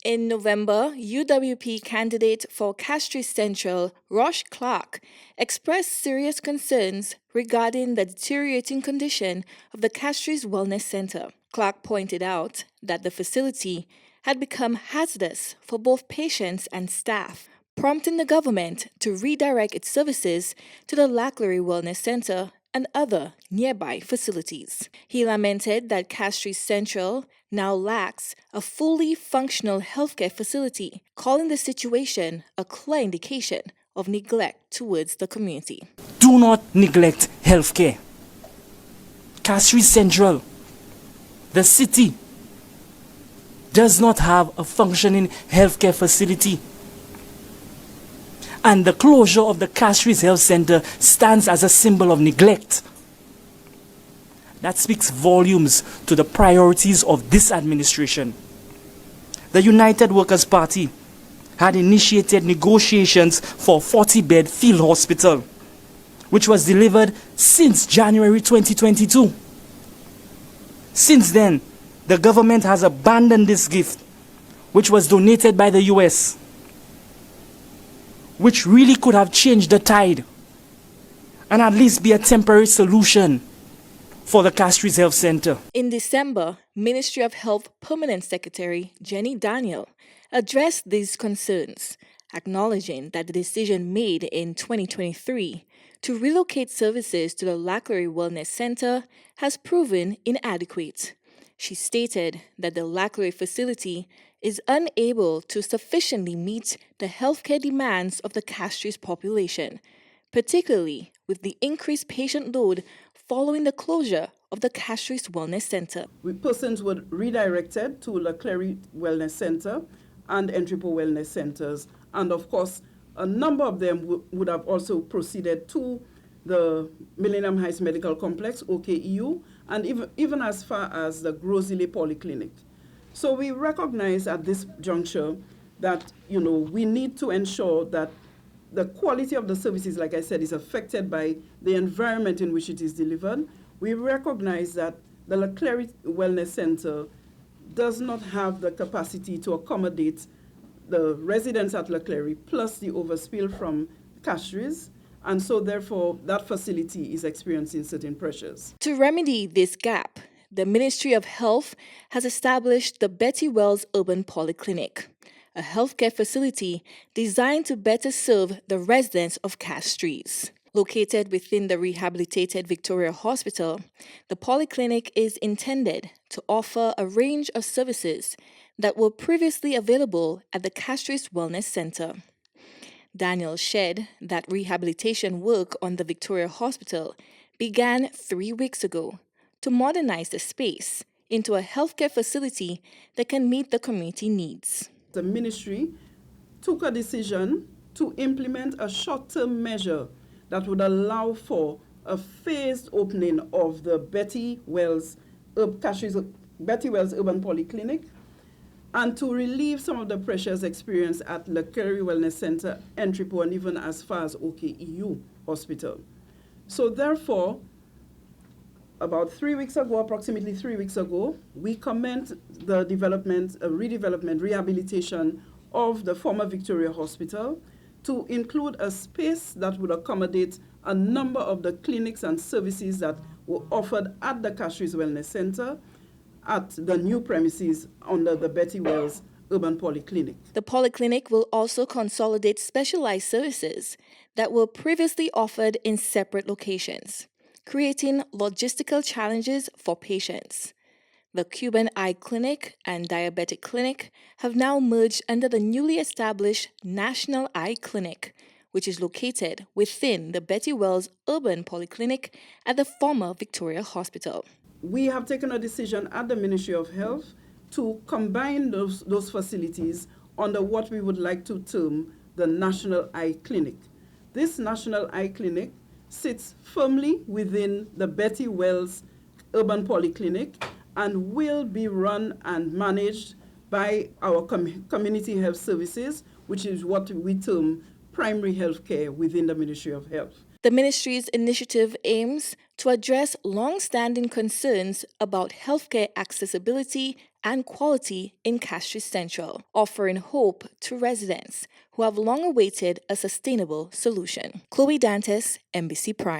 In November, UWP candidate for Castries Central, Rosh Clark, expressed serious concerns regarding the deteriorating condition of the Castries Wellness Center. Clark pointed out that the facility had become hazardous for both patients and staff, prompting the government to redirect its services to the Laclery Wellness Center and other nearby facilities. He lamented that Castries Central now lacks a fully functional healthcare facility, calling the situation a clear indication of neglect towards the community. Do not neglect healthcare. Castries Central, the city, does not have a functioning healthcare facility. And the closure of the Castries Health Center stands as a symbol of neglect. That speaks volumes to the priorities of this administration. The United Workers' Party had initiated negotiations for a 40-bed field hospital, which was delivered since January 2022. Since then, the government has abandoned this gift, which was donated by the US, which really could have changed the tide and at least be a temporary solution for the Castries Health Center. In December, Ministry of Health Permanent Secretary Jenny Daniel addressed these concerns, acknowledging that the decision made in 2023 to relocate services to the Laclery Wellness Center has proven inadequate. She stated that the Laclery facility is unable to sufficiently meet the healthcare demands of the Castries population, particularly with the increased patient load following the closure of the Castries Wellness Center. Persons were redirected to Laclery Wellness Center and Entrepot Wellness Centers, and of course, a number of them would have also proceeded to the Millennium Heights Medical Complex, OKEU, and even as far as the Grosley Polyclinic. So we recognize at this juncture that, we need to ensure that the quality of the services, like I said, is affected by the environment in which it is delivered. We recognize that the Laclery Wellness Center does not have the capacity to accommodate the residents at Laclery plus the overspill from Castries, and so therefore that facility is experiencing certain pressures. To remedy this gap, the Ministry of Health has established the Betty Wells Urban Polyclinic, a healthcare facility designed to better serve the residents of Castries. Located within the rehabilitated Victoria Hospital, the polyclinic is intended to offer a range of services that were previously available at the Castries Wellness Center. Daniel shared that rehabilitation work on the Victoria Hospital began 3 weeks ago to modernize the space into a healthcare facility that can meet the community needs. The ministry took a decision to implement a short-term measure that would allow for a phased opening of the Betty Wells Urban Polyclinic and to relieve some of the pressures experienced at Laclery Wellness Center, Entrepot, and even as far as OKEU Hospital. So therefore, about 3 weeks ago, approximately 3 weeks ago, we commenced the rehabilitation of the former Victoria Hospital to include a space that would accommodate a number of the clinics and services that were offered at the Castries Wellness Center at the new premises under the Betty Wells Urban Polyclinic. The polyclinic will also consolidate specialized services that were previously offered in separate locations, creating logistical challenges for patients. The Cuban Eye Clinic and Diabetic Clinic have now merged under the newly established National Eye Clinic, which is located within the Betty Wells Urban Polyclinic at the former Victoria Hospital. We have taken a decision at the Ministry of Health to combine those facilities under what we would like to term the National Eye Clinic. This National Eye Clinic sits firmly within the Betty Wells Urban Polyclinic and will be run and managed by our community health services, which is what we term primary health care within the Ministry of Health. The ministry's initiative aims to address long-standing concerns about healthcare accessibility and quality in Castries Central, offering hope to residents who have long awaited a sustainable solution. Chloe Dantes, NBC Prime.